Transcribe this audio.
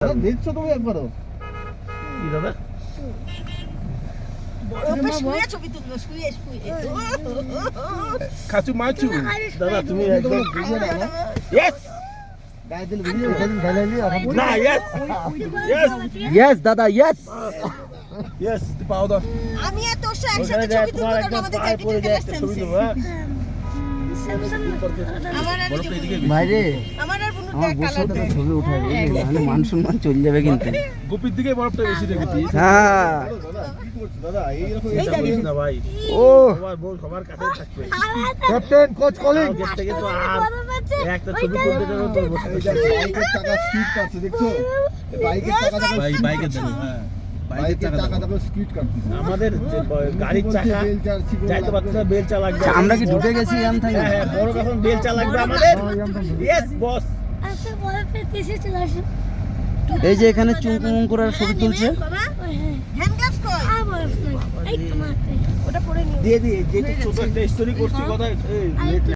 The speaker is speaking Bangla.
দেখছো তুমি একবারও কি দাদা খাচু মাচু দাদা তুমি একদম ইয়েস গায়ে দিল ভিডিও ঢালাইলি না ইয়েস ইয়েস ইয়েস দাদা ইয়েস ইয়েস পাও দাও আমি আর তোর সাথে একসাথে ছবি তুলবো কারণ আমাদের পায়ে পড়ে যায় একটা ছবি দেবো হ্যাঁ বাইরে আমার আর বুনুর আমার বসে তো ছবি উঠাই মানে মান সম্মান চলে যাবে কিন্তু গোপীর দিকে বরফটা বেশি দেখেছি হ্যাঁ দাদা কি করছো দাদা এইরকম এটা বলিস না ভাই ও সবার বল সবার কাছে থাকবে ক্যাপ্টেন কোচ কলিং আগের থেকে তো আর একটা ছবি তুলতে গেলে তো বসে বাইকের টাকা স্পিড কাটছে দেখছো বাইকের টাকা ভাই বাইকের জন্য হ্যাঁ বাইকের টাকা টাকা স্পিড কাটছে আমাদের যে গাড়ির চাকা যাইতে পারছে না বেলচা লাগবে আমরা কি ঢুকে গেছি এখান থেকে হ্যাঁ হ্যাঁ বড় কখন বেলচা লাগবে আমাদের ইয়েস বস আচ্ছা বড় পেতেছে চলে আসো এই যে এখানে চুমকুম করে ছবি তুলছে বাবা হ্যান্ড গ্লাভস কই আর বরফ নাই এই তোমার ওটা পরে নিও দিয়ে দিয়ে যেটা ছোট একটা স্টোরি করছি কথা